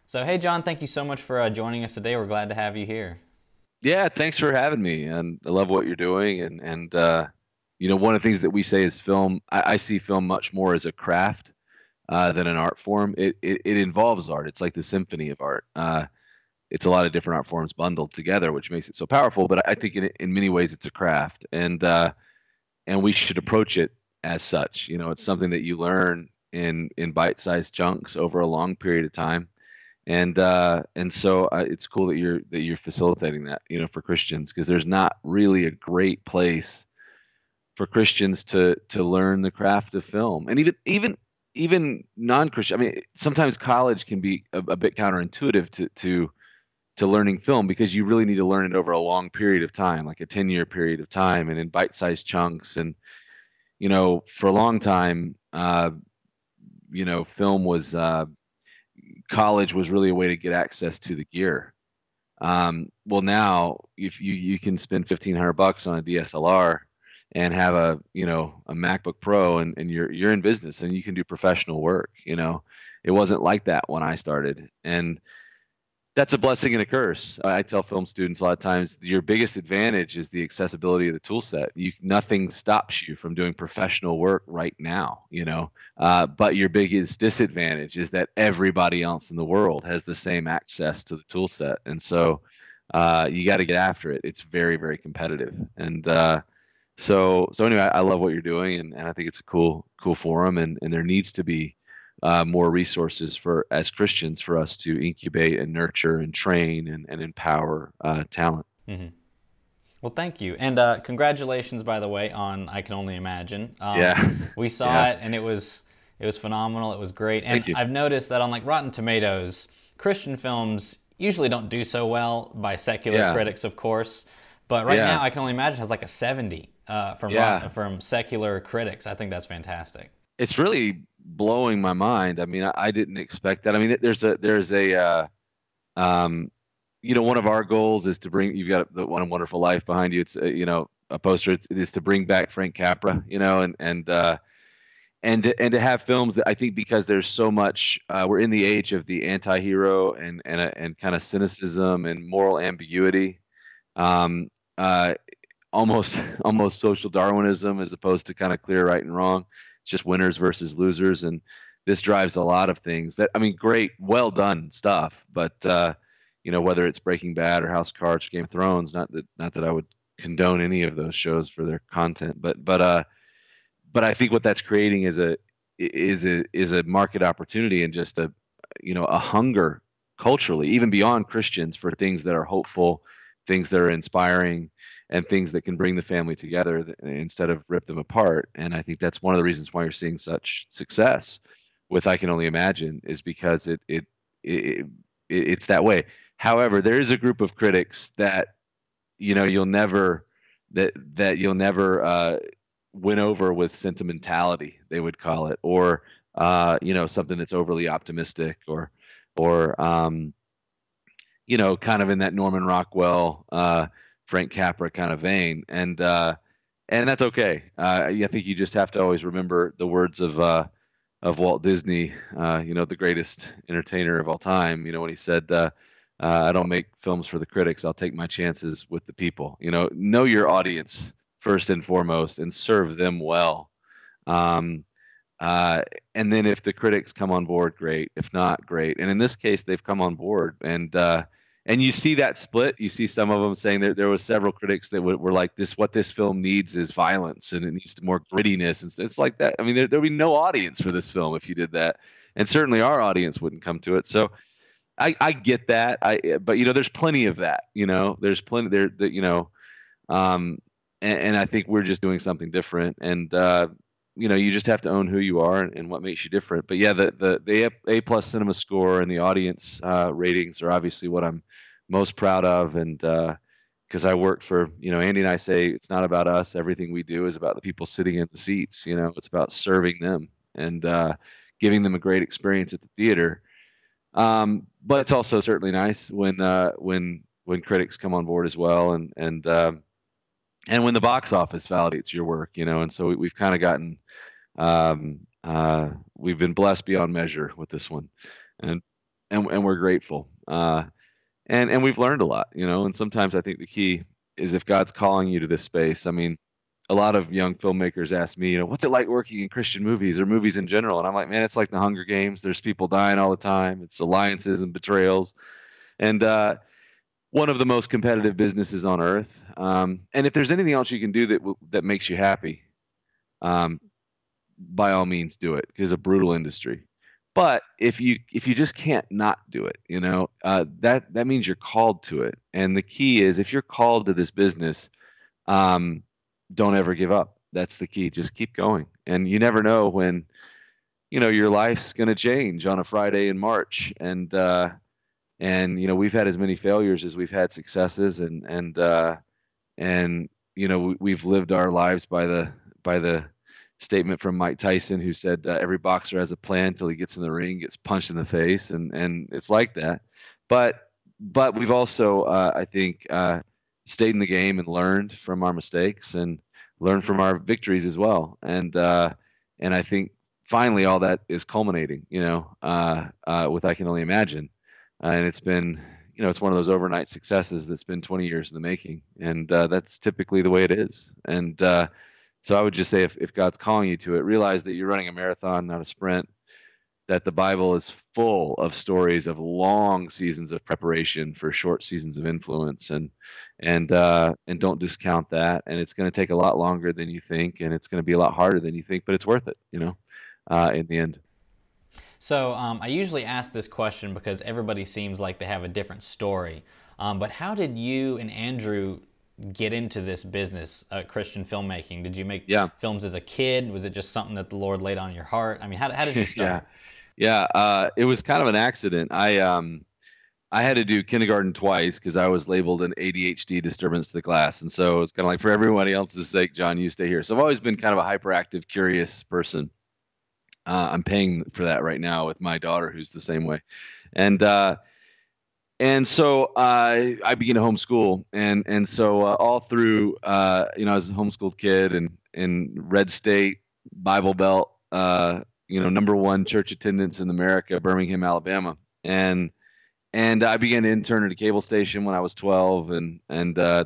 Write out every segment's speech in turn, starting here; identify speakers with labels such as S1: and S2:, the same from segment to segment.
S1: So, hey, John, thank you so much for joining us today. We're glad to have you here.
S2: Yeah, thanks for having me. And I love what you're doing. And one of the things that we say is film. I see film much more as a craft than an art form. It involves art. It's like the symphony of art. It's a lot of different art forms bundled together, which makes it so powerful. But I think in many ways it's a craft, and we should approach it as such. It's something that you learn in bite-sized chunks over a long period of time, and so it's cool that you're facilitating that, for Christians, because there's not really a great place for Christians to learn the craft of film, and even non-Christian. I mean, sometimes college can be a bit counterintuitive to learning film, because you really need to learn it over a long period of time, like a 10-year period of time, and in bite-sized chunks. And for a long time, film was college was really a way to get access to the gear. Well, now if you can spend $1,500 on a DSLR and have a MacBook Pro, and you're in business and you can do professional work. It wasn't like that when I started, and that's a blessing and a curse. I tell film students a lot of times your biggest advantage is the accessibility of the tool set. Nothing stops you from doing professional work right now, but your biggest disadvantage is that everybody else in the world has the same access to the tool set. And so you got to get after it. It's very, very competitive. And so anyway, I love what you're doing, and I think it's a cool forum, and there needs to be more resources for as Christians for us to incubate and nurture and train and empower talent.
S1: hmm Well, thank you. And congratulations, by the way, on I Can Only Imagine.
S2: Yeah,
S1: We saw
S2: yeah.
S1: it, and it was phenomenal. It was great. And
S2: Thank you.
S1: I've noticed that on like Rotten Tomatoes, Christian films usually don't do so well by secular
S2: Yeah,
S1: critics, of course. But right
S2: yeah,
S1: now, I Can Only Imagine has like a 70
S2: yeah.
S1: from secular critics. I think that's fantastic.
S2: It's really blowing my mind. I mean, I didn't expect that. I mean, there's a um, one of our goals is to bring. You've got the One Wonderful Life behind you. It's a poster. It is to bring back Frank Capra. And to have films that, I think, because there's so much, we're in the age of the anti-hero and kind of cynicism and moral ambiguity, um, uh, almost almost social Darwinism, as opposed to kind of clear right and wrong. It's just winners versus losers, and this drives a lot of things. That, I mean, great, well done stuff, but whether it's Breaking Bad or House of Cards or Game of Thrones, not that I would condone any of those shows for their content, but I think what that's creating is a market opportunity, and just a hunger culturally, even beyond Christians, for things that are hopeful, things that are inspiring, and things that can bring the family together, instead of rip them apart. And I think that's one of the reasons why you're seeing such success with I Can Only Imagine, is because it it's that way. However, there is a group of critics that you'll never that you'll never win over with sentimentality, they would call it, or something that's overly optimistic, or kind of in that Norman Rockwell, Frank Capra kind of vein, and that's okay. I think you just have to always remember the words of Walt Disney, the greatest entertainer of all time. When he said, "I don't make films for the critics. I'll take my chances with the people." Know your audience first and foremost, and serve them well. Um, uh, and then if the critics come on board, great. If not, great. And in this case, they've come on board, and you see that split. You see some of them saying that there was several critics that were like, "This, what this film needs is violence, and it needs more grittiness." And it's like that. I mean, there'd be no audience for this film if you did that, and certainly our audience wouldn't come to it. So I get that. But there's plenty of that. There's plenty there that um, and I think we're just doing something different. And you just have to own who you are, and what makes you different. But yeah, the A plus cinema score and the audience ratings are obviously what I'm most proud of. And because I work for, Andy and I say it's not about us. Everything we do is about the people sitting in the seats. It's about serving them, and giving them a great experience at the theater. But it's also certainly nice when critics come on board as well, and when the box office validates your work. And so we've kind of we've been blessed beyond measure with this one. And and we're grateful. And we've learned a lot, you know. And sometimes I think the key is if God's calling you to this space. I mean, a lot of young filmmakers ask me, you know, what's it like working in Christian movies or movies in general? And I'm like, man, it's like the Hunger Games. There's people dying all the time. It's alliances and betrayals, and one of the most competitive businesses on earth. And if there's anything else you can do that makes you happy, um, by all means do it, because it's a brutal industry. But if you just can't not do it, you know, that means you're called to it. And the key is, if you're called to this business, um, don't ever give up. That's the key. Just keep going. And you never know when, you know, your life's going to change on a Friday in March. And you know, we've had as many failures as we've had successes, and you know, we've lived our lives by the statement from Mike Tyson, who said, every boxer has a plan till he gets in the ring, gets punched in the face, and it's like that. But we've also, I think, stayed in the game and learned from our mistakes and learned from our victories as well. And I think finally all that is culminating, you know, with I Can Only Imagine. And it's been, you know, it's one of those overnight successes that's been 20 years in the making, and that's typically the way it is. And so I would just say, if God's calling you to it, realize that you're running a marathon, not a sprint. That the Bible is full of stories of long seasons of preparation for short seasons of influence, and don't discount that. And it's going to take a lot longer than you think, and it's going to be a lot harder than you think, but it's worth it, you know, in the end.
S1: So I usually ask this question because everybody seems like they have a different story. But how did you and Andrew get into this business, Christian filmmaking? Did you make
S2: Yeah.
S1: films as a kid? Was it just something that the Lord laid on your heart? I mean, how did you
S2: Yeah.
S1: start?
S2: Yeah, it was kind of an accident. I had to do kindergarten twice because I was labeled an ADHD disturbance to the class, and so it's kind of like, for everybody else's sake, John, you stay here. So I've always been kind of a hyperactive, curious person. I'm paying for that right now with my daughter, who's the same way, and so I began to homeschool, and so all through, you know, I was a homeschooled kid, and in Red State, Bible Belt, you know, number one church attendance in America, Birmingham, Alabama, and I began to intern at a cable station when I was 12, and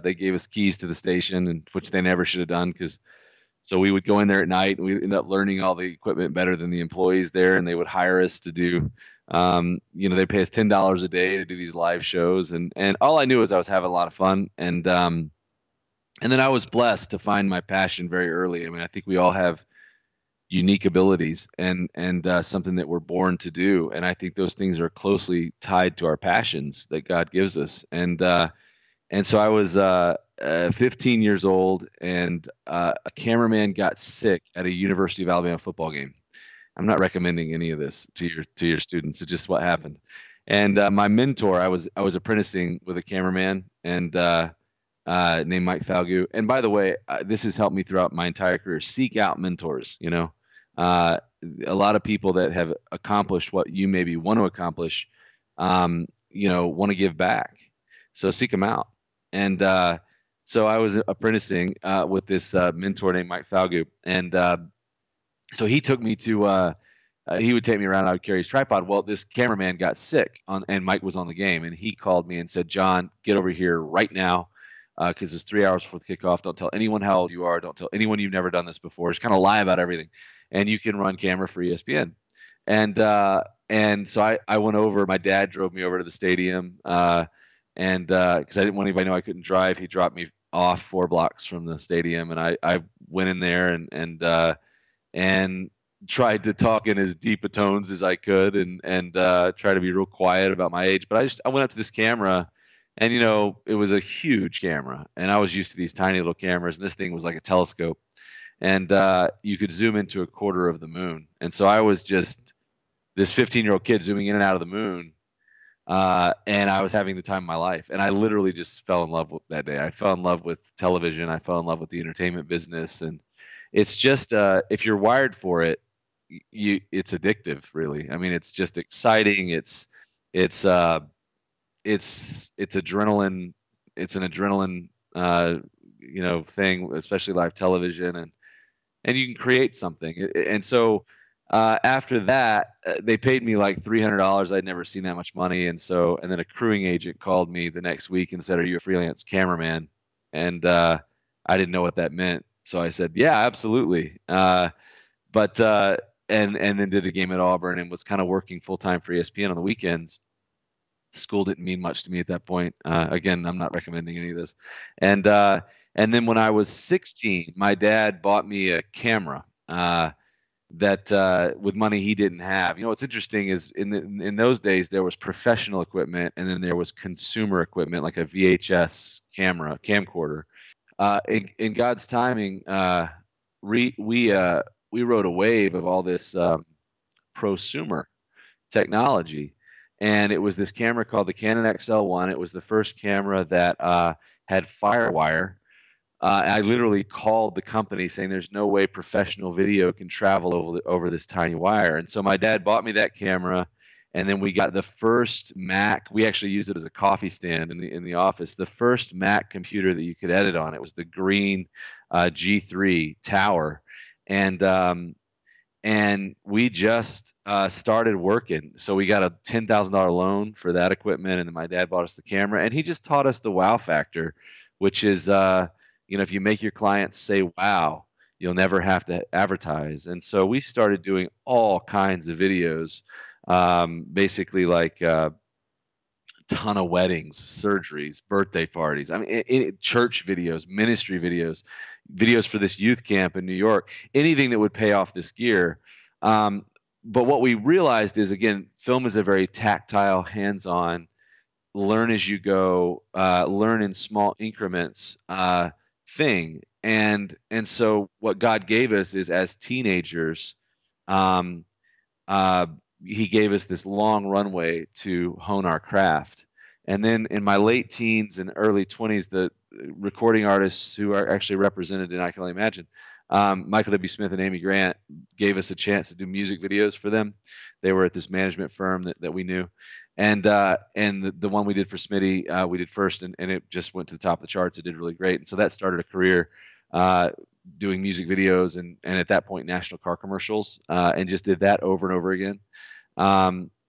S2: they gave us keys to the station, and which they never should have done, because so we would go in there at night, and we ended up learning all the equipment better than the employees there, and they would hire us to do, you know, they pay us $10 a day to do these live shows, and all I knew was I was having a lot of fun, and then I was blessed to find my passion very early. I mean, I think we all have unique abilities, and something that we're born to do, and I think those things are closely tied to our passions that God gives us, and so I was 15 years old, and a cameraman got sick at a University of Alabama football game. I'm not recommending any of this to your students. It's just what happened. And my mentor, I was apprenticing with a cameraman, and named Mike Falgu. And by the way, this has helped me throughout my entire career. Seek out mentors. You know, uh, a lot of people that have accomplished what you maybe want to accomplish, you know, want to give back. So seek them out. And so I was apprenticing with this mentor named Mike Falgu, and so he took me to. He would take me around. I would carry his tripod. Well, this cameraman got sick, and Mike was on the game, and he called me and said, "John, get over here right now, because it's 3 hours before the kickoff. Don't tell anyone how old you are. Don't tell anyone you've never done this before. Just kind of lie about everything, and you can run camera for ESPN." And so I went over. My dad drove me over to the stadium, and because I didn't want anybody to know I couldn't drive, he dropped me off 4 blocks from the stadium, and I went in there, and tried to talk in as deep a tones as I could, and try to be real quiet about my age. But I went up to this camera, and you know, it was a huge camera, and I was used to these tiny little cameras, and this thing was like a telescope, and you could zoom into a quarter of the moon. And so I was just this 15-year-old kid zooming in and out of the moon, and I was having the time of my life. And I literally just fell in love with that day. I fell in love with television. I fell in love with the entertainment business, and it's just if you're wired for it, it's addictive, really. I mean, it's just exciting. It's uh, it's adrenaline. It's an adrenaline, you know, thing, especially live television, and you can create something. And so After that, they paid me like $300. I'd never seen that much money, and then a crewing agent called me the next week and said, "Are you a freelance cameraman?" And I didn't know what that meant, so I said, "Yeah, absolutely." But and then did a game at Auburn and was kind of working full time for ESPN on the weekends. School didn't mean much to me at that point. Again, I'm not recommending any of this. And and then when I was 16, my dad bought me a camera. That with money he didn't have. You know, what's interesting is in those days there was professional equipment and then there was consumer equipment like a VHS camcorder. In God's timing, we we uh, we rode a wave of all this prosumer technology, and it was this camera called the Canon XL1. It was the first camera that had FireWire. I literally called the company saying there's no way professional video can travel over this tiny wire. And so my dad bought me that camera, and then we got the first Mac. We actually used it as a coffee stand in the office. The first Mac computer that you could edit on. It was the green G3 Tower, and we just started working. So we got a $10,000 loan for that equipment, and then my dad bought us the camera, and he just taught us the wow factor, which is, if you make your clients say wow, you'll never have to advertise. And so we started doing all kinds of videos, basically like ton of weddings, surgeries, birthday parties. I mean, church videos, ministry videos, videos for this youth camp in New York, anything that would pay off this gear. Um, but what we realized is, again, film is a very tactile, hands-on, learn as you go, learn in small increments thing. And so what God gave us is as teenagers, um, uh, he gave us this long runway to hone our craft. And then in my late teens and early 20s, the recording artists who are actually represented in I Can Only Imagine, Michael W. Smith and Amy Grant, gave us a chance to do music videos for them. They were at this management firm that we knew. And the one we did for Smitty, we did first, and it just went to the top of the charts. It did really great. And so that started a career uh, doing music videos and at that point, national car commercials, and just did that over and over again.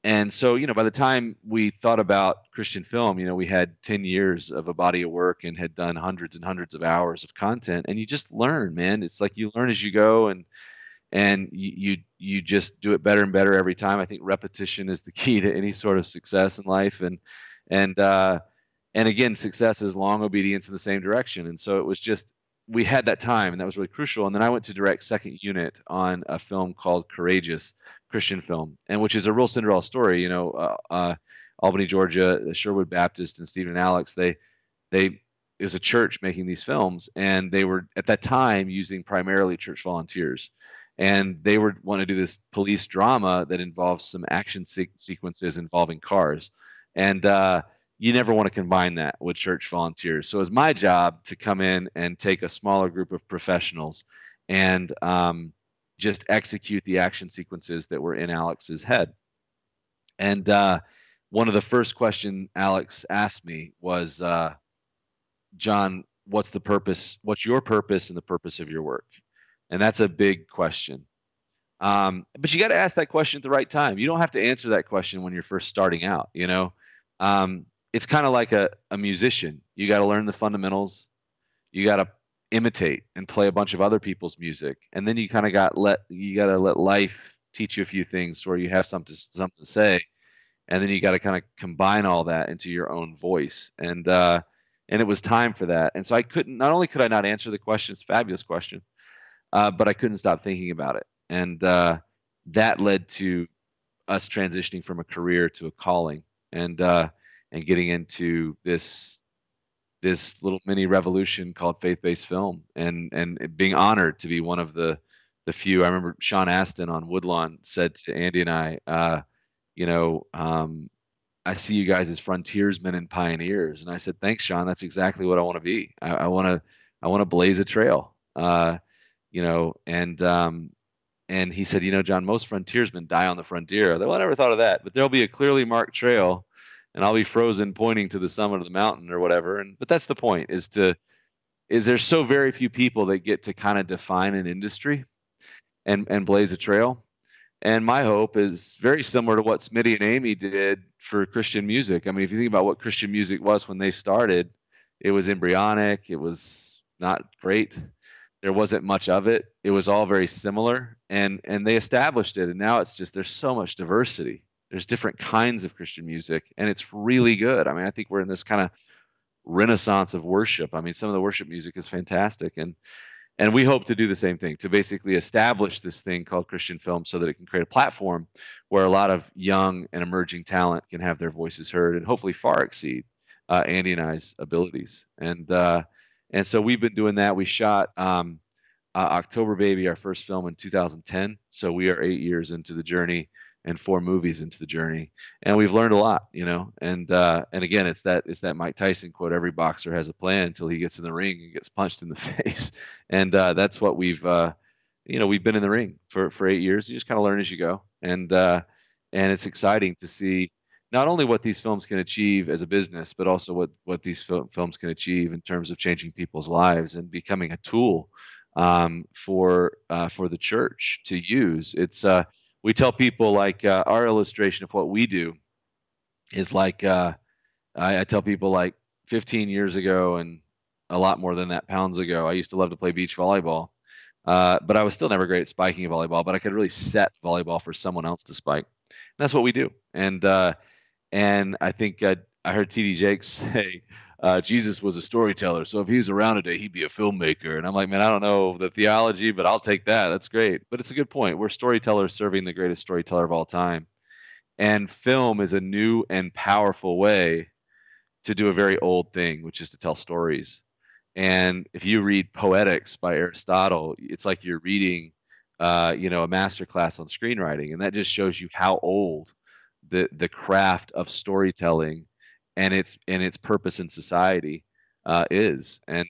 S2: And so, by the time we thought about Christian film, we had 10 years of a body of work and had done hundreds and hundreds of hours of content. And you just learn, man. It's like you learn as you go, and you just do it better and better every time. I think repetition is the key to any sort of success in life. And and again, success is long obedience in the same direction. And so it was just we had that time, and that was really crucial. And then I went to direct second unit on a film called Courageous, Christian film, and which is a real Cinderella story. Albany, Georgia, Sherwood Baptist, and Stephen and Alex. They it was a church making these films, and they were at that time using primarily church volunteers, and they were want to do this police drama that involves some action sequences involving cars, and you never want to combine that with church volunteers. So it was my job to come in and take a smaller group of professionals and just execute the action sequences that were in Alex's head. And one of the first questions Alex asked me was, John, what's the purpose? What's your purpose and the purpose of your work? And that's a big question. But you got to ask that question at the right time. You don't have to answer that question when you're first starting out. It's kind of like a musician. You got to learn the fundamentals. You got to imitate and play a bunch of other people's music, and then you kind of you got to let life teach you a few things where you have something to say, and then you got to kind of combine all that into your own voice. And it was time for that. And so I couldn't. Not only could I not answer the question, it's a fabulous question, but I couldn't stop thinking about it, and that led to us transitioning from a career to a calling, and getting into this little mini revolution called faith-based film, and being honored to be one of the few. I remember Sean Astin on Woodlawn said to Andy and I, you know, I see you guys as frontiersmen and pioneers. And I said, thanks, Sean. That's exactly what I want to be. I want to blaze a trail. You know, and he said, John, most frontiersmen die on the frontier. Well, I never thought of that, but there'll be a clearly marked trail, and I'll be frozen pointing to the summit of the mountain or whatever. But that's the point: is there's so very few people that get to kind of define an industry and blaze a trail. And my hope is very similar to what Smitty and Amy did for Christian music. I mean, if you think about what Christian music was when they started, it was embryonic, it was not great. There wasn't much of it. It was all very similar, and they established it. And now it's just there's so much diversity. There's different kinds of Christian music, and it's really good. I mean, I think we're in this kind of renaissance of worship. I mean, some of the worship music is fantastic, and we hope to do the same thing, to basically establish this thing called Christian film so that it can create a platform where a lot of young and emerging talent can have their voices heard and hopefully far exceed Andy and I's abilities. And so we've been doing that. We shot October Baby, our first film, in 2010. So we are 8 years into the journey and 4 movies into the journey, and we've learned a lot, you know. And again, it's that Mike Tyson quote: "Every boxer has a plan until he gets in the ring and gets punched in the face." And that's what we've been in the ring for 8 years. You just kind of learn as you go, and it's exciting to see not only what these films can achieve as a business, but also what these films can achieve in terms of changing people's lives and becoming a tool for the church to use. It's We tell people, like, our illustration of what we do is like, I tell people, like, 15 years ago and a lot more than that pounds ago, I used to love to play beach volleyball, but I was still never great at spiking a volleyball. But I could really set volleyball for someone else to spike. And that's what we do. And I think I heard TD Jakes say Jesus was a storyteller, so if he was around today, he'd be a filmmaker. And I'm like, man, I don't know the theology, but I'll take that. That's great. But it's a good point. We're storytellers serving the greatest storyteller of all time. And film is a new and powerful way to do a very old thing, which is to tell stories. And if you read Poetics by Aristotle, it's like you're reading, a master class on screenwriting, and that just shows you how old the craft of storytelling and its purpose in society is. And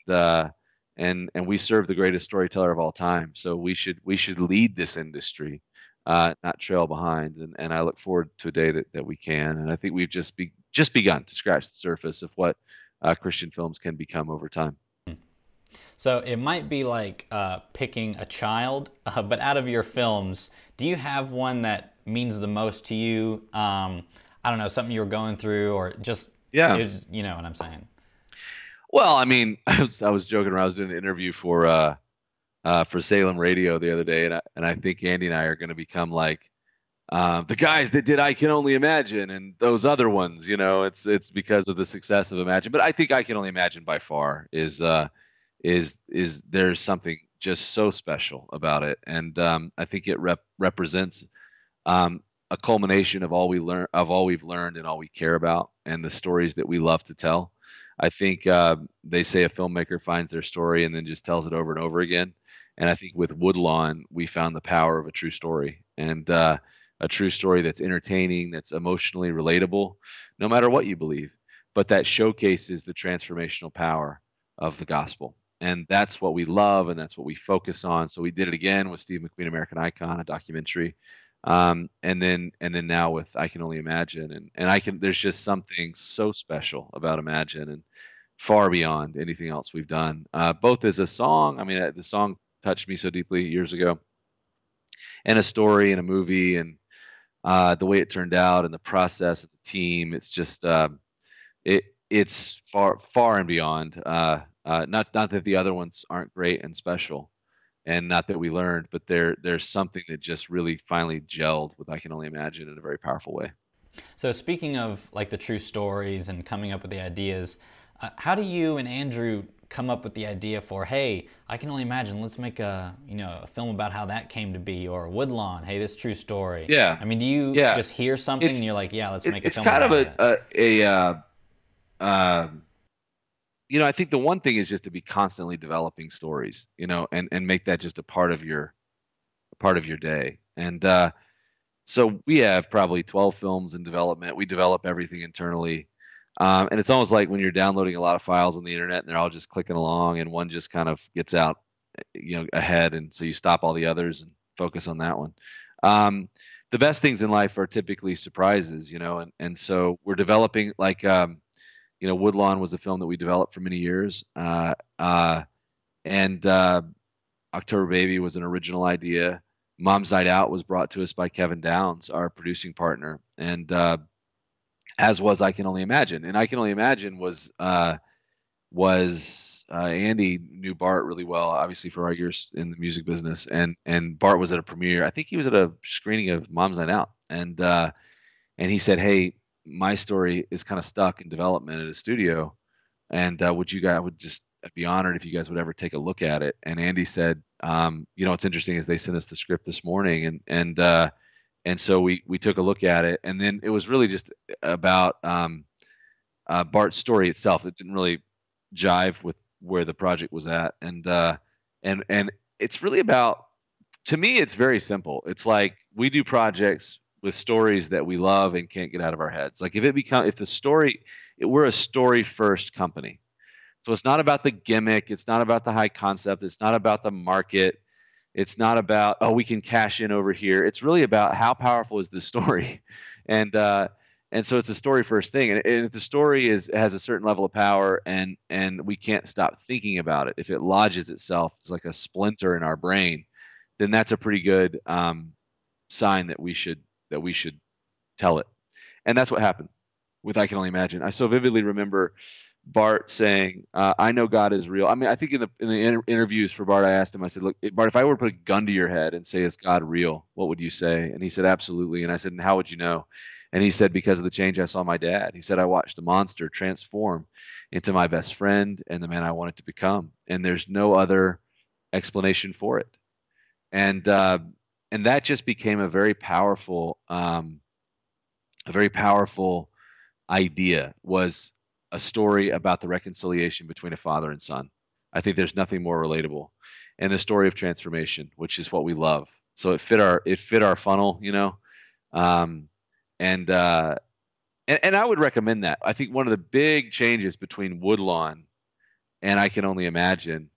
S2: we serve the greatest storyteller of all time, so we should lead this industry, not trail behind. And I look forward to a day that we can. And I think we've just begun to scratch the surface of what Christian films can become over time.
S1: So it might be like picking a child, but out of your films, do you have one that means the most to you? I don't know, something you were going through, or just,
S2: Yeah.
S1: you know what I'm saying?
S2: Well, I mean, I was joking around. I was doing an interview for Salem Radio the other day, and I think Andy and I are going to become like the guys that did I Can Only Imagine and those other ones. It's because of the success of Imagine. But I think I Can Only Imagine by far is there's something just so special about it, and I think it represents a culmination of all we've learned, and all we care about, and the stories that we love to tell. I think they say a filmmaker finds their story and then just tells it over and over again. And I think with Woodlawn, we found the power of a true story, and a true story that's entertaining, that's emotionally relatable, no matter what you believe, but that showcases the transformational power of the gospel. And that's what we love, and that's what we focus on. So we did it again with Steve McQueen, American Icon, a documentary, and then now with I Can Only Imagine. And there's just something so special about Imagine, and far beyond anything else we've done, both as a song. I mean, the song touched me so deeply years ago, and a story and a movie, and the way it turned out, and the process and the team. It's just it's far and beyond. Not that the other ones aren't great and special, and not that we learned, but there's something that just really finally gelled with I Can Only Imagine in a very powerful way.
S1: So speaking of like the true stories and coming up with the ideas, how do you and Andrew come up with the idea for, hey, I Can Only Imagine, let's make a film about how that came to be, or Woodlawn, hey, this true story.
S2: Yeah,
S1: I mean, do you
S2: yeah.
S1: just hear something and
S2: It's
S1: you're like, yeah, let's
S2: it,
S1: make a
S2: it's
S1: film
S2: kind of
S1: about it?
S2: um, I think the one thing is just to be constantly developing stories, and make that just a part of your day. And so we have probably 12 films in development. We develop everything internally. And it's almost like when you're downloading a lot of files on the internet and they're all just clicking along, and one just kind of gets out, ahead. And so you stop all the others and focus on that one. Um, the best things in life are typically surprises, and so we're developing, like, Woodlawn was a film that we developed for many years. And October Baby was an original idea. Mom's Night Out was brought to us by Kevin Downs, our producing partner, and as was I Can Only Imagine. And I Can Only Imagine was Andy knew Bart really well, obviously for our years in the music business, and Bart was at a premiere. I think he was at a screening of Mom's Night Out, and he said, "Hey, my story is kind of stuck in development at a studio, and would you guys would just I'd be honored if you guys would ever take a look at it." And Andy said, "What's interesting is they sent us the script this morning, and so we took a look at it, and then it was really just about Bart's story itself. It didn't really jive with where the project was at, and it's really about, to me, it's very simple. It's like we do projects with stories that we love and can't get out of our heads. Like if the story, we're a story first company. So it's not about the gimmick, it's not about the high concept, it's not about the market, it's not about, oh, we can cash in over here. It's really about how powerful is this story, and uh, and so it's a story first thing. And if the story has a certain level of power, and we can't stop thinking about it, if it lodges itself as like a splinter in our brain, then that's a pretty good sign that we should tell it. And that's what happened with I Can Only Imagine. I so vividly remember Bart saying, "I know God is real." I mean, I think in the interviews for Bart, I asked him. I said, "Look, Bart, if I were to put a gun to your head and say, is God real? What would you say?" And he said, "Absolutely." And I said, "And how would you know?" And he said, "Because of the change I saw in my dad." He said, "I watched a monster transform into my best friend and the man I wanted to become, and there's no other explanation for it." And and that just became a very powerful idea, was a story about the reconciliation between a father and son. I think there's nothing more relatable, and the story of transformation, which is what we love. So it fit our funnel, um, and, and I would recommend that. I think one of the big changes between Woodlawn and I Can Only Imagine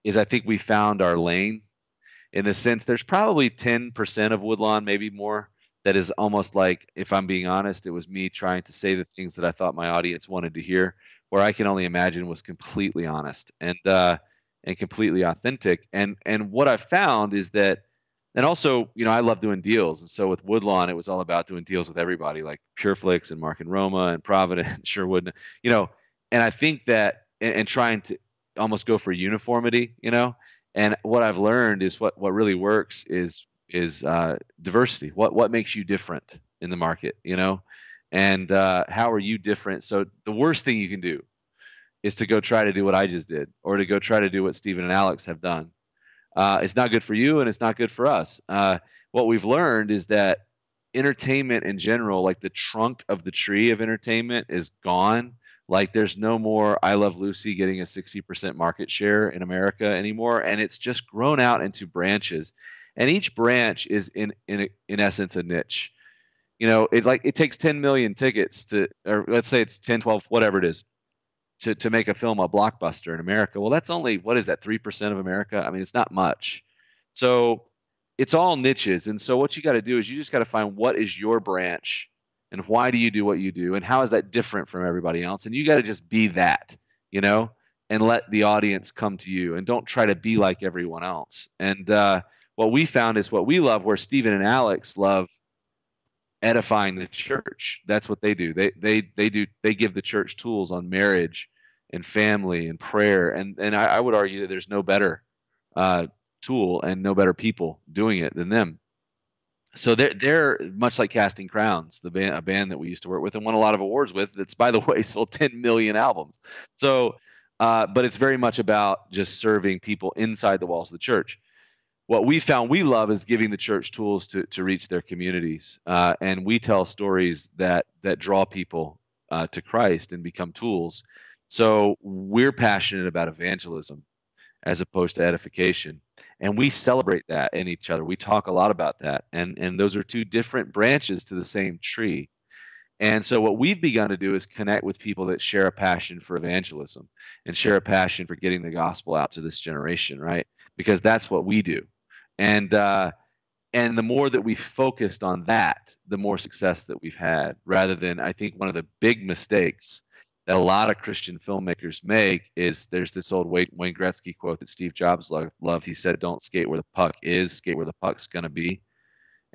S2: is I think we found our lane, in the sense there's probably 10% of Woodlawn, maybe more, that is almost like, if I'm being honest, it was me trying to say the things that I thought my audience wanted to hear. Where I Can Only Imagine was completely honest and completely authentic. And what I found is that, and also, I love doing deals, and so with Woodlawn, it was all about doing deals with everybody, like PureFlix and Mark and Roma and Provident and Sherwood, you know. And I think that, and trying to almost go for uniformity, and what I've learned is what really works is diversity. What makes you different in the market, and how are you different? So the worst thing you can do is to go try to do what I just did, or to go try to do what Stephen and Alex have done. It's not good for you, and it's not good for us. What we've learned is that entertainment in general, like the trunk of the tree of entertainment, is gone. Like there's no more I Love Lucy getting a 60% market share in America anymore, and it's just grown out into branches, and each branch is in essence a niche. It takes 10 million tickets to, or let's say it's 10, 12, whatever it is, to make a film a blockbuster in America. Well, that's only, what is that, 3% of America? I mean, it's not much. So it's all niches. And so what you got to do is you just got to find what is your branch, and why do you do what you do, and how is that different from everybody else? And you got to just be that, you know, and let the audience come to you, and don't try to be like everyone else. And what we found is what we love, where Stephen and Alex love edifying the church. That's what they do. They give the church tools on marriage and family and prayer. And I would argue that there's no better uh, tool and no better people doing it than them. So they're much like Casting Crowns, a band that we used to work with and won a lot of awards with. That's, by the way, sold 10 million albums. So, but it's very much about just serving people inside the walls of the church. What we found we love is giving the church tools to reach their communities, and we tell stories that draw people to Christ and become tools. So we're passionate about evangelism as opposed to edification, and we celebrate that in each other. We talk a lot about that, and those are two different branches to the same tree. And so what we've begun to do is connect with people that share a passion for evangelism and share a passion for getting the gospel out to this generation, right? Because that's what we do. And and the more that we focused on that, the more success that we've had, rather than, I think one of the big mistakes that a lot of Christian filmmakers make is there's this old Wayne Gretzky quote that Steve Jobs loved. He said, "Don't skate where the puck is, skate where the puck's going to be."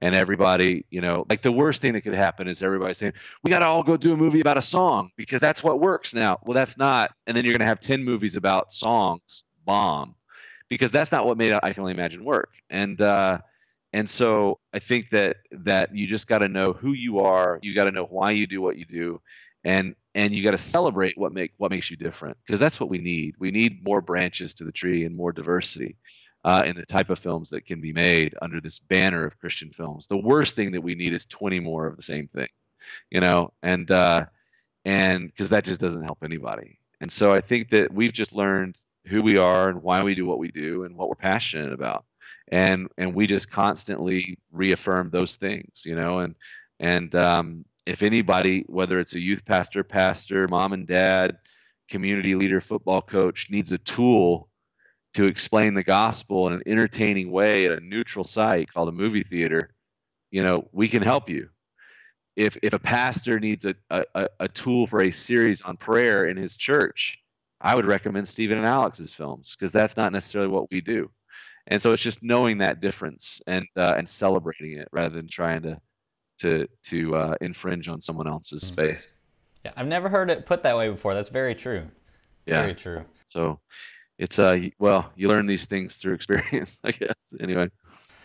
S2: And everybody, like the worst thing that could happen is everybody saying, "We got to all go do a movie about a song because that's what works now." Well, that's not. And then you're going to have 10 movies about songs bomb because that's not what made I Can Only Imagine work. And so I think that you just got to know who you are. You got to know why you do what you do, and you got to celebrate what makes you different because that's what we need. We need more branches to the tree and more diversity in the type of films that can be made under this banner of Christian films. The worst thing that we need is 20 more of the same thing, and because that just doesn't help anybody. And so I think that we've just learned who we are and why we do what we do and what we're passionate about, and we just constantly reaffirm those things, and if anybody, whether it's a youth pastor, mom and dad, community leader, football coach, needs a tool to explain the gospel in an entertaining way at a neutral site called a movie theater, we can help you. If a pastor needs a tool for a series on prayer in his church, I would recommend Stephen and Alex's films because that's not necessarily what we do. And so it's just knowing that difference and celebrating it rather than trying to infringe on someone else's
S1: Mm.
S2: space.
S1: Yeah, I've never heard it put that way before. That's very true.
S2: Yeah.
S1: Very true.
S2: So it's well, you learn these things through experience, I guess. Anyway.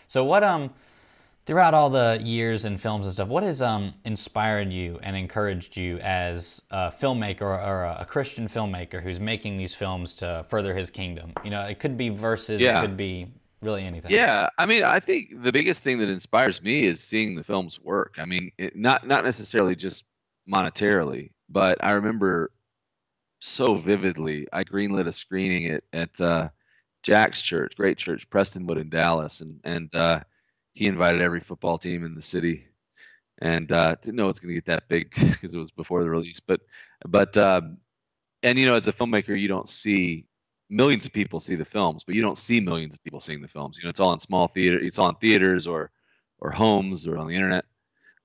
S1: So what throughout all the years in films and stuff, what has inspired you and encouraged you as a filmmaker or a Christian filmmaker who's making these films to further his kingdom? It could be verses, it
S2: Yeah.
S1: could be really anything.
S2: Yeah, I mean, I think the biggest thing that inspires me is seeing the films work. I mean, not necessarily just monetarily, but I remember so vividly. I greenlit a screening at Jack's church, great church, Prestonwood in Dallas, and he invited every football team in the city, and didn't know it's going to get that big because it was before the release. But and as a filmmaker, you don't see millions of people see the films, but you don't see millions of people seeing the films. It's all in small theater, it's all in theaters or homes or on the internet.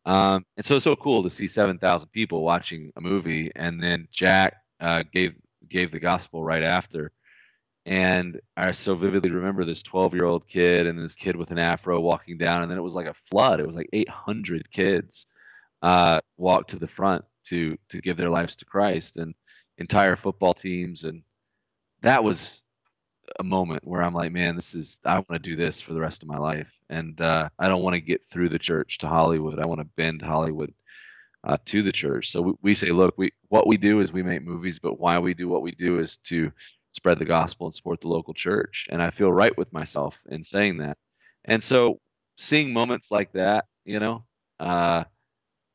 S2: And so it's so cool to see 7,000 people watching a movie, and then Jack gave the gospel right after. And I so vividly remember this 12-year-old kid and this kid with an afro walking down, and then it was like a flood. It was like 800 kids walked to the front to give their lives to Christ, and entire football teams, and that was a moment where I'm like, man, I want to do this for the rest of my life, and I don't want to get through the church to Hollywood. I want to bend Hollywood to the church. So we say, look, what we do is we make movies, but why we do what we do is to spread the gospel and support the local church. And I feel right with myself in saying that. And so seeing moments like that, uh,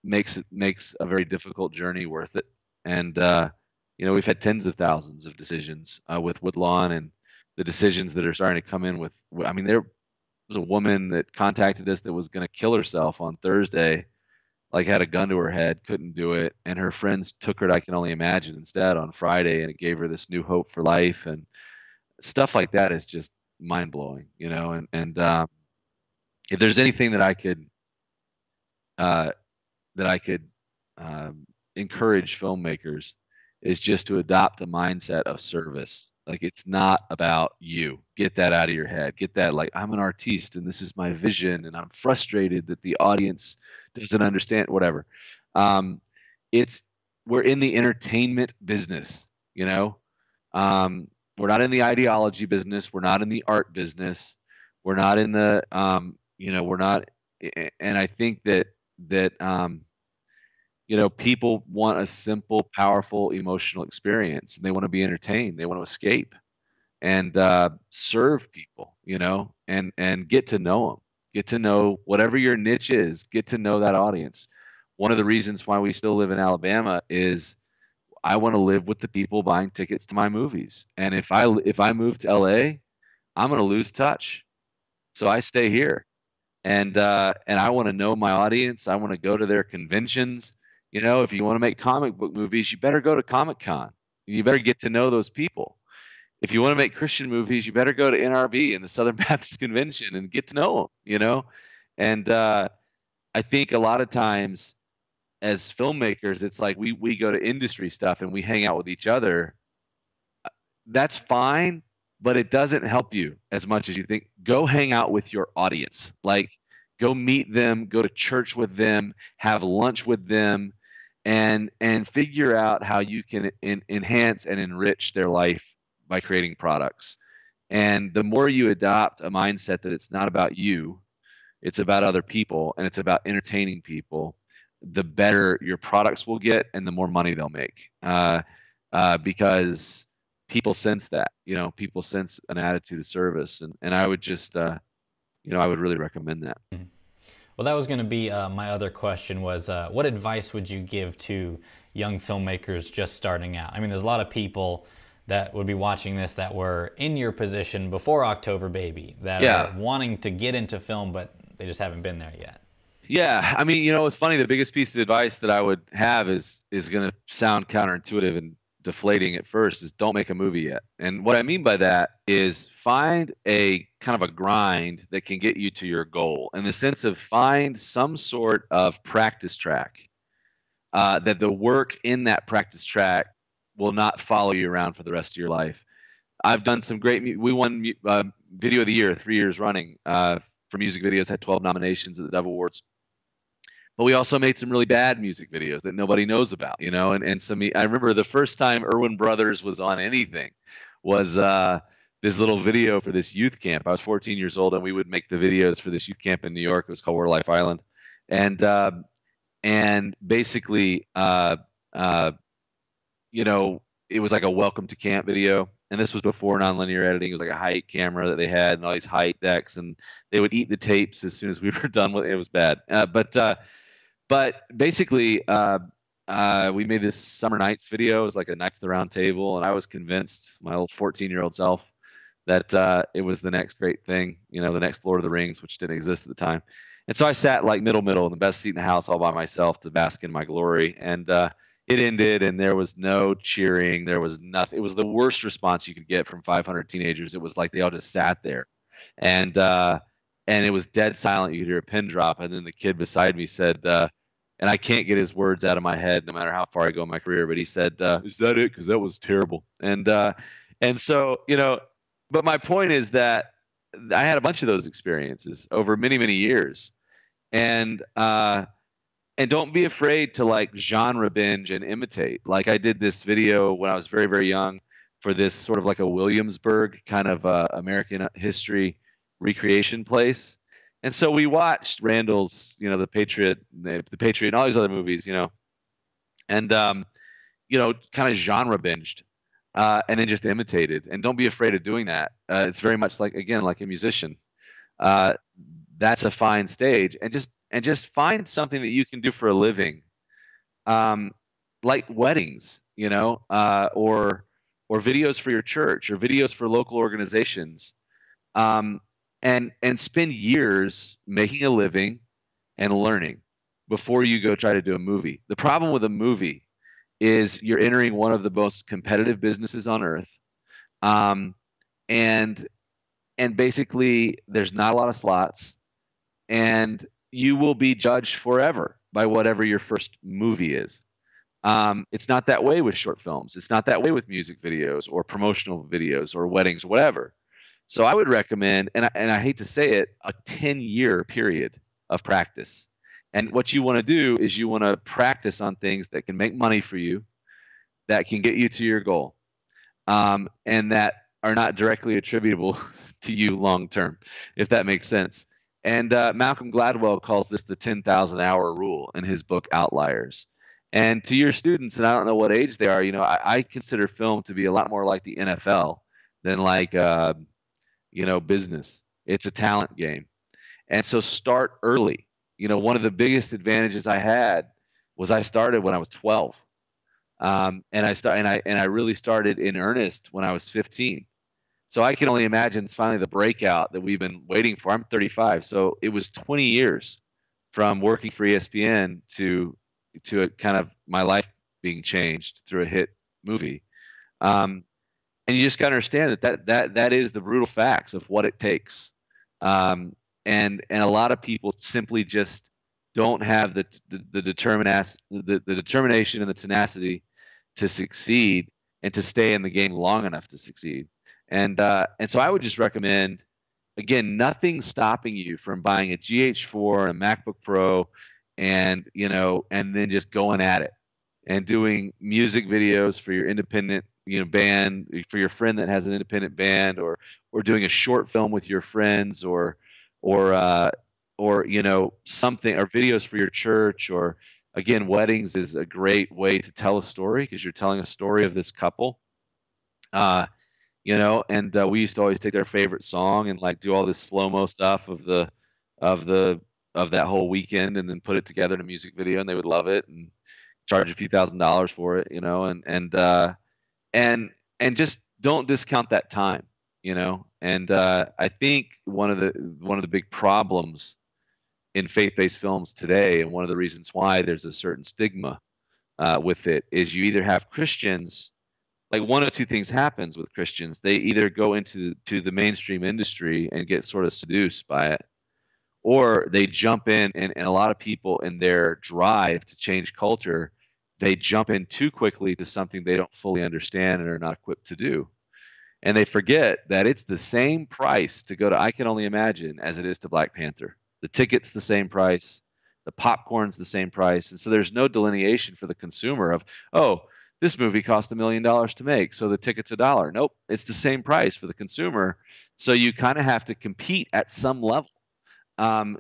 S2: makes a very difficult journey worth it. And we've had tens of thousands of decisions with Woodlawn, and the decisions that are starting to come in with. I mean, there was a woman that contacted us that was going to kill herself on Thursday, like had a gun to her head, couldn't do it, and her friends took her to I Can Only Imagine instead on Friday, and it gave her this new hope for life, and stuff like that is just mind blowing, and if there's anything uh, that I could encourage filmmakers is just to adopt a mindset of service. Like it's not about you. Get that out of your head. Get that like I'm an artiste and this is my vision and I'm frustrated that the audience doesn't understand whatever. Um, it's we're in the entertainment business, you know. We're not in the ideology business. We're not in the art business. We're not in the we're not. And I think that people want a simple, powerful, emotional experience, and they want to be entertained. They want to escape and serve people, and get to know them. Get to know whatever your niche is. Get to know that audience. One of the reasons why we still live in Alabama is I want to live with the people buying tickets to my movies. And if I move to LA, I'm going to lose touch. So I stay here, and I want to know my audience. I want to go to their conventions. If you want to make comic book movies, you better go to Comic Con. You better get to know those people. If you want to make Christian movies, you better go to NRB and the Southern Baptist Convention and get to know them. And I think a lot of times, as filmmakers, it's like we go to industry stuff and we hang out with each other. That's fine, but it doesn't help you as much as you think. Go hang out with your audience. Like, go meet them, go to church with them, have lunch with them, and figure out how you can enhance and enrich their life by creating products. And the more you adopt a mindset that it's not about you, it's about other people, and it's about entertaining people, the better your products will get and the more money they'll make. Because people sense that, people sense an attitude of service. And I would just, I would really recommend that.
S1: Well, that was going to be my other question was, what advice would you give to young filmmakers just starting out? I mean, there's a lot of people that would be watching this that were in your position before October Baby, that
S2: Yeah.
S1: are wanting to get into film, but they just haven't been there yet.
S2: Yeah. I mean, it's funny. The biggest piece of advice that I would have is going to sound counterintuitive and deflating at first, is don't make a movie yet. And what I mean by that is find a kind of a grind that can get you to your goal, in the sense of find some sort of practice track, that the work in that practice track will not follow you around for the rest of your life. I've done some great. We won Video of the Year 3 years running for music videos. Had 12 nominations at the Dove Awards. But we also made some really bad music videos that nobody knows about, and some. I remember the first time Erwin Brothers was on anything was this little video for this youth camp. I was 14 years old, and we would make the videos for this youth camp in New York. It was called Word Life Island, and basically, it was like a welcome to camp video. And this was before nonlinear editing. It was like a height camera that they had, and all these height decks, and they would eat the tapes as soon as we were done with it. It was bad. But basically, we made this Summer Nights video. It was like a Knife to the Round Table, and I was convinced, my old 14-year-old self, that it was the next great thing, the next Lord of the Rings, which didn't exist at the time. And so I sat like middle in the best seat in the house all by myself to bask in my glory. And it ended, and there was no cheering. There was nothing. It was the worst response you could get from 500 teenagers. It was like they all just sat there, and it was dead silent. You could hear a pin drop, and then the kid beside me said, and I can't get his words out of my head, no matter how far I go in my career, but he said, "Is that it? Because that was terrible." And so, but my point is that I had a bunch of those experiences over many, many years, and don't be afraid to like genre binge and imitate. Like, I did this video when I was very, very young for this sort of like a Williamsburg kind of American history recreation place. And so we watched Randall's, the Patriot, and all these other movies, and kind of genre binged, and then just imitated. And don't be afraid of doing that. It's very much like, again, like a musician. Uh, that's a fine stage, and just find something that you can do for a living, like weddings, or videos for your church, or videos for local organizations, and spend years making a living and learning before you go try to do a movie. The problem with a movie is you're entering one of the most competitive businesses on earth, and basically there's not a lot of slots, and you will be judged forever by whatever your first movie is. It's not that way with short films. It's not that way with music videos or promotional videos or weddings or whatever. So I would recommend, and I hate to say it, a 10-year period of practice. And what you want to do is you want to practice on things that can make money for you, that can get you to your goal, and that are not directly attributable to you long term, if that makes sense. And Malcolm Gladwell calls this the 10,000 hour rule in his book Outliers. And to your students, and I don't know what age they are, I consider film to be a lot more like the NFL than like business. It's a talent game. And so start early. One of the biggest advantages I had was I started when I was 12. And I really started in earnest when I was 15. So I can only imagine it's finally the breakout that we've been waiting for. I'm 35, so it was 20 years from working for ESPN to a kind of my life being changed through a hit movie. And you just got to understand that is the brutal facts of what it takes. And a lot of people simply just don't have the determination and the tenacity to succeed and to stay in the game long enough to succeed. And so I would just recommend, again, nothing stopping you from buying a GH4 and a MacBook Pro, and and then just going at it and doing music videos for your independent band, for your friend that has an independent band, or doing a short film with your friends, or something, or videos for your church. Or again, weddings is a great way to tell a story because you're telling a story of this couple. uh and we used to always take their favorite song and like do all this slow mo stuff of the of that whole weekend, and then put it together in a music video, and they would love it and charge a few $1,000s for it, and and just don't discount that time. And I think one of the big problems in faith-based films today, and one of the reasons why there's a certain stigma with it, is you either have Christians, like one of two things happens with Christians. They either go into the mainstream industry and get sort of seduced by it, or they jump in, and a lot of people in their drive to change culture, they jump in too quickly to something they don't fully understand and are not equipped to do. And they forget that it's the same price to go to I Can Only Imagine as it is to Black Panther. The ticket's the same price, the popcorn's the same price, and so there's no delineation for the consumer of, oh, this movie cost $1 million to make, so the ticket's $1. Nope, it's the same price for the consumer. So you kind of have to compete at some level,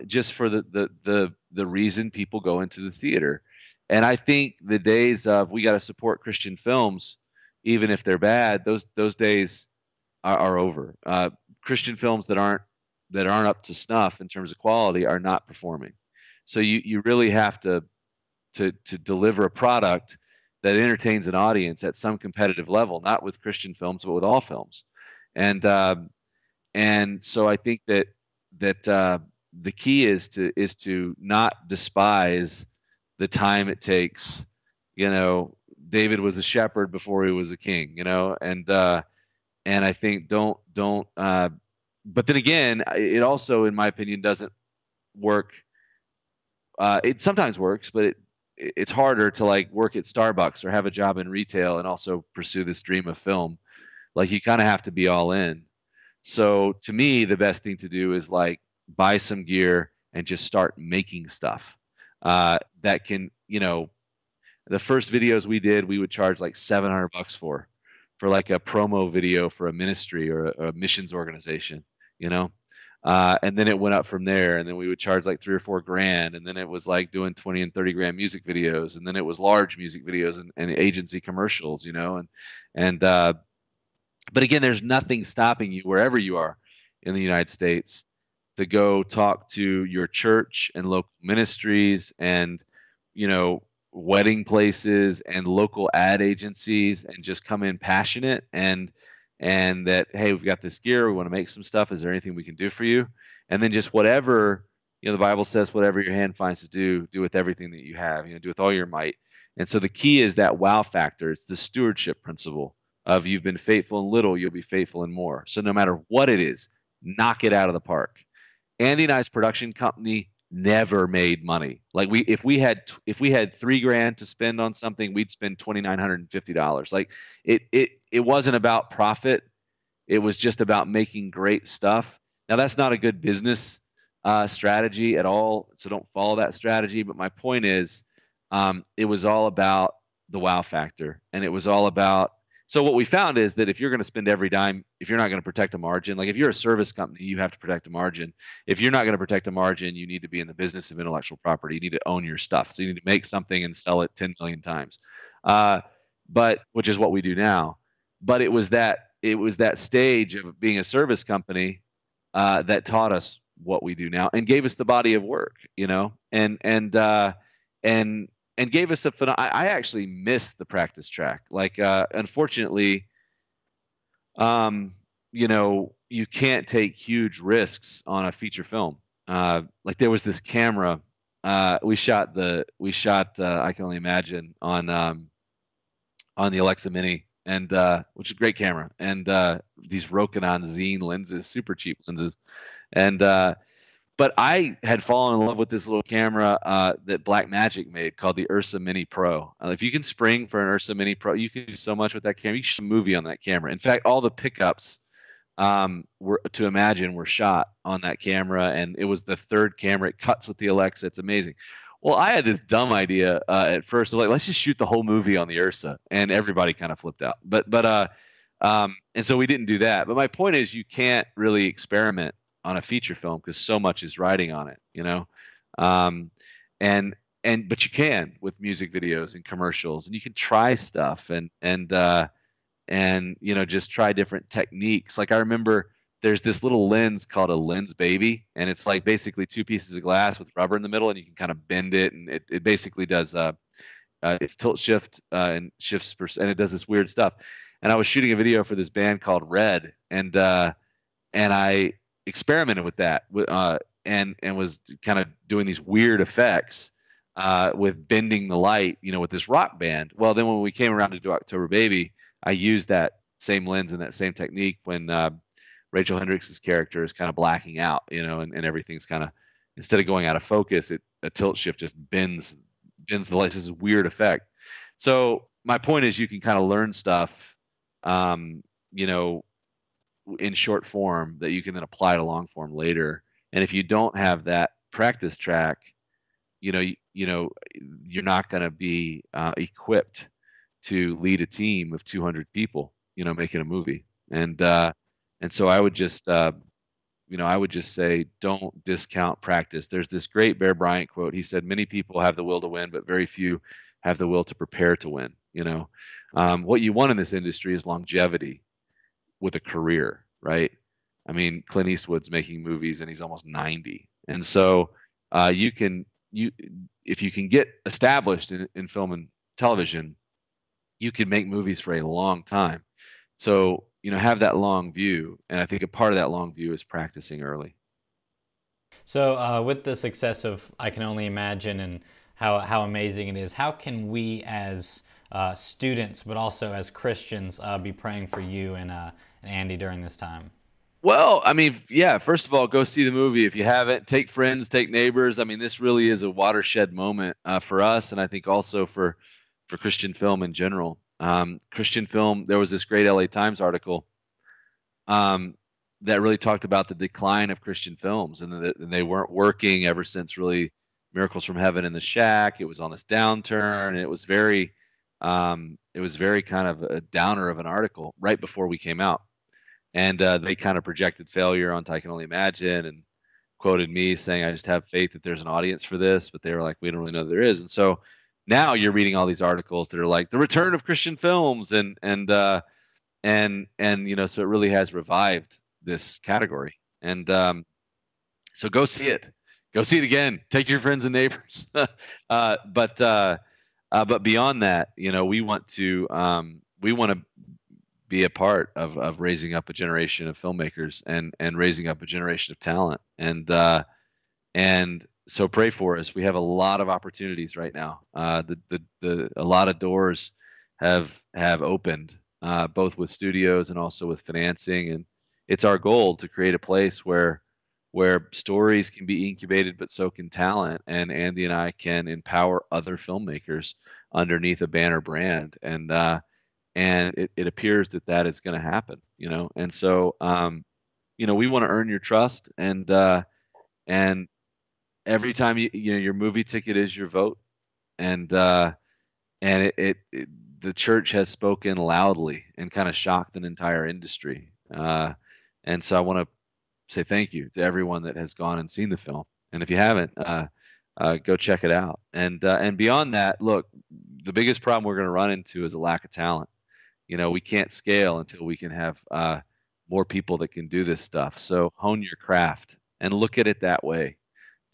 S2: just for the reason people go into the theater. And I think the days of we got to support Christian films, even if they're bad, those days are over. Christian films that aren't up to snuff in terms of quality are not performing. So you really have to deliver a product that entertains an audience at some competitive level, not with Christian films, but with all films. And so I think that the key is to not despise the time it takes. David was a shepherd before he was a king. And I think don't. But then again, it also, in my opinion, doesn't work. It sometimes works, but it's harder to like work at Starbucks or have a job in retail and also pursue this dream of film. Like you kind of have to be all in. So to me, the best thing to do is like buy some gear and just start making stuff. That can, the first videos we did, we would charge like $700 for like a promo video for a ministry or a missions organization, you know. And then it went up from there, and then we would charge like 3 or 4 grand, and then it was like doing 20 and 30 grand music videos, and then it was large music videos and agency commercials, and but again, there's nothing stopping you wherever you are in the United States to go talk to your church and local ministries and, wedding places and local ad agencies, and just come in passionate and that, hey, we've got this gear, we want to make some stuff. Is there anything we can do for you? And then just whatever, the Bible says, whatever your hand finds to do with everything that you have, do with all your might. And so the key is that wow factor. It's the stewardship principle of you've been faithful in little, you'll be faithful in more. So no matter what it is, knock it out of the park. Andy and I's production company never made money. Like if we had 3 grand to spend on something, we'd spend $2,950. Like it wasn't about profit. It was just about making great stuff. Now that's not a good business strategy at all. So don't follow that strategy. But my point is, it was all about the wow factor, and it was all about. So what we found is that if you're going to spend every dime, if you're not going to protect a margin, like if you're a service company, you have to protect a margin. If you're not going to protect a margin, you need to be in the business of intellectual property. You need to own your stuff. So you need to make something and sell it 10 million times, but which is what we do now. But it was that stage of being a service company that taught us what we do now and gave us the body of work, and gave us I actually missed the practice track. Like, unfortunately, you can't take huge risks on a feature film. Like there was this camera, we shot I Can Only Imagine on the Alexa Mini, and which is a great camera, and these Rokinon Zine lenses, super cheap lenses, and but I had fallen in love with this little camera that Black Magic made called the Ursa Mini Pro. If you can spring for an Ursa Mini Pro, you can do so much with that camera. You can shoot a movie on that camera. In fact, all the pickups were to imagine were shot on that camera, and it was the third camera. It cuts with the Alexa. It's amazing. Well, I had this dumb idea at first, like let's just shoot the whole movie on the Ursa, and everybody kind of flipped out. And so we didn't do that. But my point is, you can't really experiment on a feature film because so much is riding on it, you know. Um, and but you can with music videos and commercials, and you can try stuff and just try different techniques. Like I remember there's this little lens called a lens baby, and it's like basically two pieces of glass with rubber in the middle, and you can kind of bend it, and it basically does it's tilt shift and shifts and it does this weird stuff. And I was shooting a video for this band called Red, and I experimented with that and was kind of doing these weird effects with bending the light, with this rock band. Well, then when we came around to do October Baby, I used that same lens and that same technique when Rachel Hendricks's character is kind of blacking out, and everything's kind of instead of going out of focus, a tilt shift just bends the light. It's this weird effect. So my point is, you can kind of learn stuff, um, you know, in short form that you can then apply to long form later. And if you don't have that practice track, you're not going to be equipped to lead a team of 200 people, making a movie. And so I would just say, don't discount practice. There's this great Bear Bryant quote. He said, "Many people have the will to win, but very few have the will to prepare to win." What you want in this industry is longevity with a career, right? I mean, Clint Eastwood's making movies and he's almost 90, and so you if you can get established in film and television, you can make movies for a long time. So have that long view, and I think a part of that long view is practicing early.
S1: So, with the success of I Can Only Imagine and how amazing it is, how can we as students, but also as Christians, be praying for you and Andy during this time?
S2: Well, I mean, yeah, first of all, go see the movie. If you haven't, take friends, take neighbors. I mean, this really is a watershed moment for us, and I think also for Christian film in general. Christian film, there was this great LA Times article um, that really talked about the decline of Christian films, and they weren't working ever since really Miracles from Heaven and The Shack. It was on this downturn, and it was very kind of a downer of an article right before we came out, and they kind of projected failure on I Can Only Imagine and quoted me saying, "I just have faith that there's an audience for this," but they were like, "We don't really know there is," and so now you're reading all these articles that are like the return of Christian films and so it really has revived this category. And so go see it again, take your friends and neighbors. But beyond that, we want to be a part of raising up a generation of filmmakers and raising up a generation of talent. And so pray for us. We have a lot of opportunities right now. A lot of doors have opened, both with studios and also with financing. And it's our goal to create a place where stories can be incubated, but so can talent. And Andy and I can empower other filmmakers underneath a banner brand. And it appears that is going to happen. And so we want to earn your trust, and every time your movie ticket is your vote, and the church has spoken loudly and kind of shocked an entire industry, and so I want to say thank you to everyone that has gone and seen the film, and if you haven't, go check it out. And beyond that, look, the biggest problem we're going to run into is a lack of talent. We can't scale until we can have more people that can do this stuff. So hone your craft and look at it that way.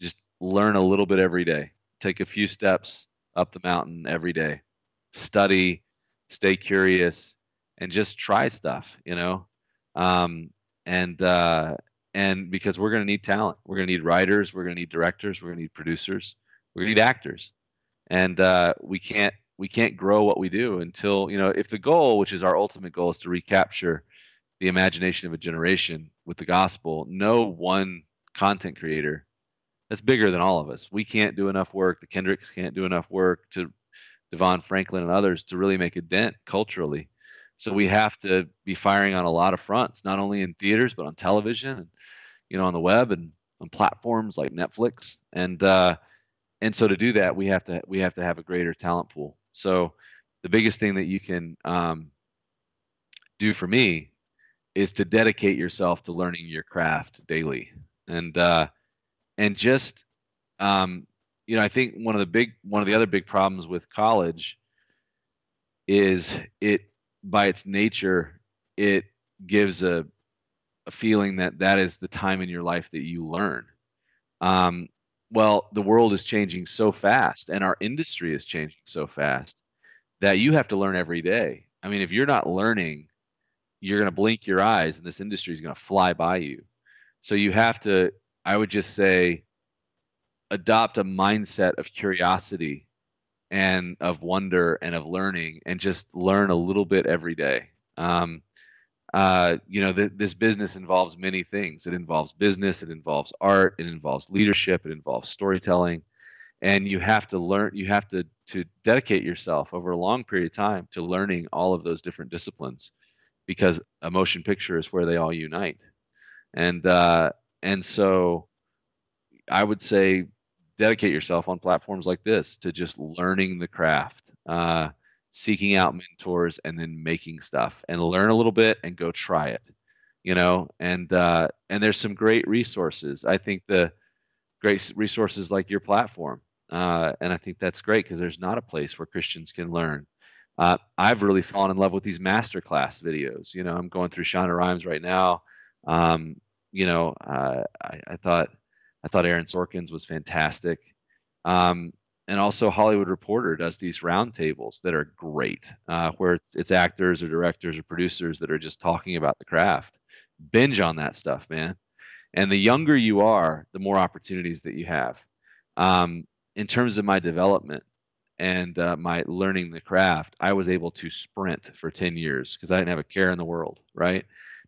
S2: Just learn a little bit every day. Take a few steps up the mountain every day. Study, stay curious, and just try stuff. Um, and because we're going to need talent, we're going to need writers, we're going to need directors, we're going to need producers, we're going to need actors, and we can't grow what we do until if the goal, which is our ultimate goal, is to recapture the imagination of a generation with the gospel. No one content creator That's bigger than all of us. We can't do enough work. The Kendricks can't do enough work, to Devon Franklin and others, to really make a dent culturally. So we have to be firing on a lot of fronts, not only in theaters but on television, and on the web, and on platforms like Netflix. And so to do that, we have to have a greater talent pool. So the biggest thing that you can do for me is to dedicate yourself to learning your craft daily, and just um, I think one of the other big problems with college is, by its nature, it gives a feeling that that is the time in your life that you learn. Um, well, the world is changing so fast, and our industry is changing so fast, that you have to learn every day. I mean, if you're not learning, you're going to blink your eyes, and this industry is going to fly by you. So you have to, I would just say, adopt a mindset of curiosity and of wonder and of learning, and just learn a little bit every day. This business involves many things. It involves business, it involves art, it involves leadership, it involves storytelling, and you have to learn. You have to dedicate yourself over a long period of time to learning all of those different disciplines, because a motion picture is where they all unite. And so I would say, dedicate yourself on platforms like this to just learning the craft, seeking out mentors, and then making stuff, and learn a little bit and go try it. And there's some great resources. I think the great resources like your platform, and I think that's great, because there's not a place where Christians can learn. I've really fallen in love with these masterclass videos. I'm going through Shonda Rhimes right now. I thought Aaron Sorkin's was fantastic. Um, and also Hollywood Reporter does these roundtables that are great, where it's actors or directors or producers that are just talking about the craft. Binge on that stuff, man. And the younger you are, the more opportunities that you have. In terms of my development and my learning the craft, I was able to sprint for 10 years because I didn't have a care in the world, right?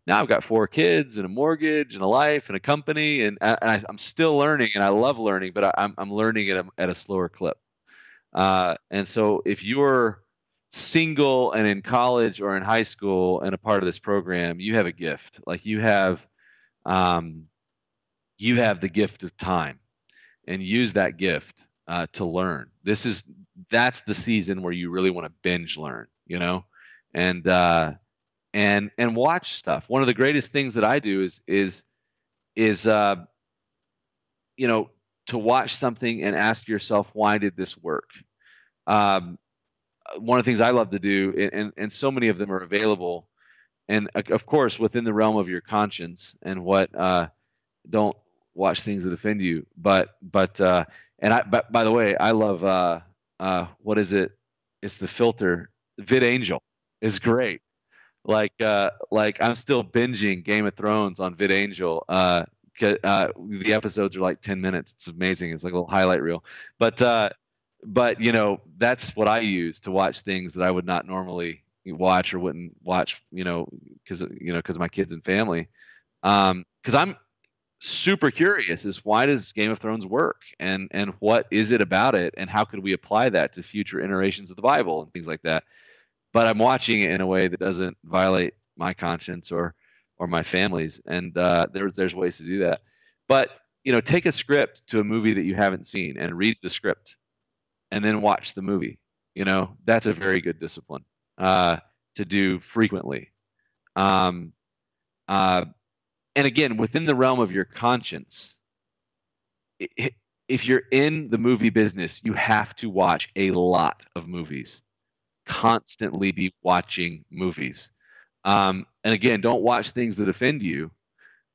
S2: Now I've got 4 kids and a mortgage and a life and a company, I'm still learning, and I love learning, but I'm learning at a slower clip. And so if you're single and in college or in high school and a part of this program, you have a gift. Like um, you have the gift of time, and use that gift to learn. That's the season where you really want to binge learn, and watch stuff. One of the greatest things that I do is you know to watch something and ask yourself, why did this work? Um, One of the things I love to do, and so many of them are available, and of course within the realm of your conscience, and what don't watch things that offend you. But by the way, I love what is it? It's the filter. VidAngel is great. Like I'm still binging Game of Thrones on VidAngel. The episodes are like 10 minutes. It's amazing. It's like a little highlight reel. But that's what I use to watch things that I would not normally watch or wouldn't watch. Because of my kids and family. Because I'm super curious, is why does Game of Thrones work, and what is it about it, and how could we apply that to future iterations of the Bible and things like that. But I'm watching it in a way that doesn't violate my conscience or my family's, and there's ways to do that. But take a script to a movie that you haven't seen and read the script, and then watch the movie. That's a very good discipline to do frequently. Um, uh, and again, within the realm of your conscience, if you're in the movie business, you have to watch a lot of movies, constantly be watching movies. And again, don't watch things that offend you,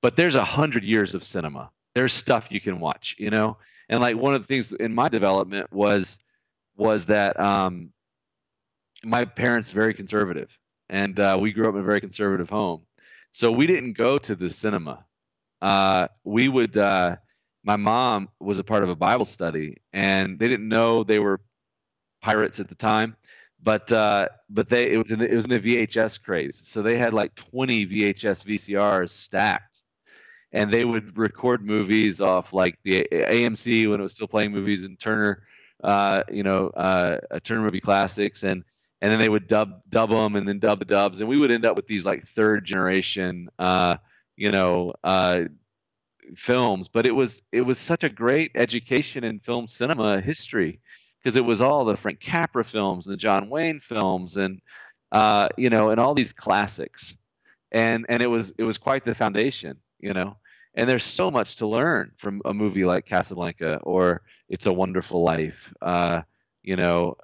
S2: but there's 100 years of cinema. There's stuff you can watch, And like one of the things in my development was that my parents very conservative, and we grew up in a very conservative home, so we didn't go to the cinema. We would. My mom was a part of a Bible study, and they didn't know they were pirates at the time, but it was in the VHS craze, so they had like 20 VHS VCRs stacked, and they would record movies off like the AMC when it was still playing movies, and Turner, Turner Movie Classics, and then they would dub them and then dub the dubs, and we would end up with these like third generation, you know, films. But it was such a great education in film cinema history, because it was all the Frank Capra films and the John Wayne films, and and all these classics, and it was quite the foundation, And there's so much to learn from a movie like Casablanca or It's a Wonderful Life, in all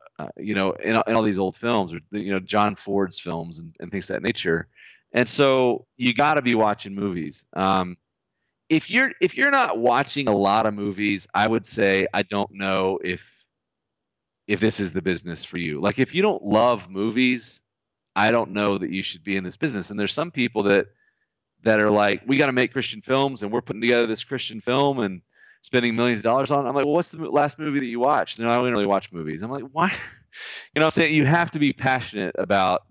S2: these old films, or John Ford's films, and things of that nature. And so you got to be watching movies. If you're not watching a lot of movies, I would say I don't know if this is the business for you. Like, if you don't love movies, I don't know that you should be in this business. And there's some people that are like, we got to make Christian films, and we're putting together this Christian film and spending millions of dollars on it. I'm like, well, what's the last movie that you watched? No, I don't really watch movies. I'm like, why? I'm saying you have to be passionate about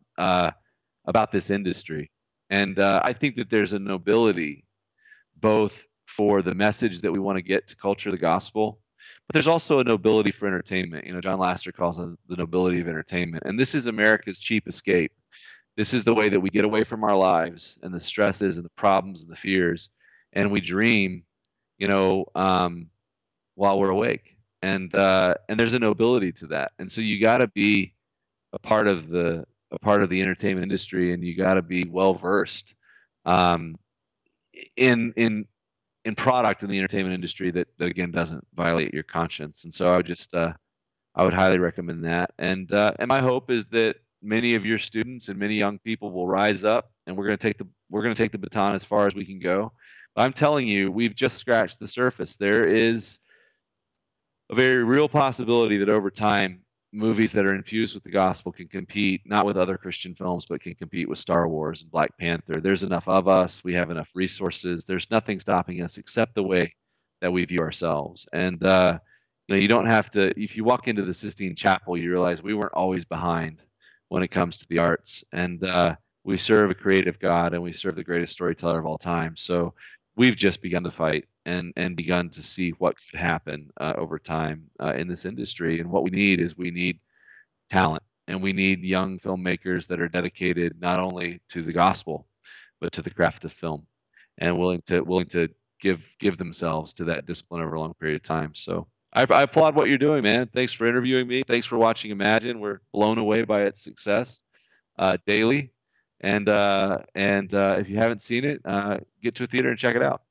S2: this industry, and I think that there's a nobility both for the message that we want to get to culture the gospel, but there's also a nobility for entertainment. John Lasseter calls it the nobility of entertainment, and this is America's cheap escape. This is the way that we get away from our lives and the stresses and the problems and the fears, and we dream, you know, um, while we're awake. And there's a nobility to that. And so you got to be a part of the entertainment industry, and you got to be well versed um, in product in the entertainment industry that again doesn't violate your conscience. And so I would highly recommend that. And my hope is that many of your students and many young people will rise up, and we're going to take the baton as far as we can go. But I'm telling you, we've just scratched the surface. There is a very real possibility that over time, movies that are infused with the gospel can compete not with other Christian films, but can compete with Star Wars and Black Panther. There's enough of us. We have enough resources. There's nothing stopping us except the way that we view ourselves. And you don't have to. If you walk into the Sistine Chapel, you realize we weren't always behind when it comes to the arts, and we serve a creative God, and we serve the greatest storyteller of all time. So we've just begun to fight, and begun to see what could happen over time in this industry. And what we need talent, and we need young filmmakers that are dedicated not only to the gospel, but to the craft of film, and willing to give themselves to that discipline over a long period of time. So I applaud what you're doing, man. Thanks for interviewing me. Thanks for watching Imagine. We're blown away by its success daily. And if you haven't seen it, get to a theater and check it out.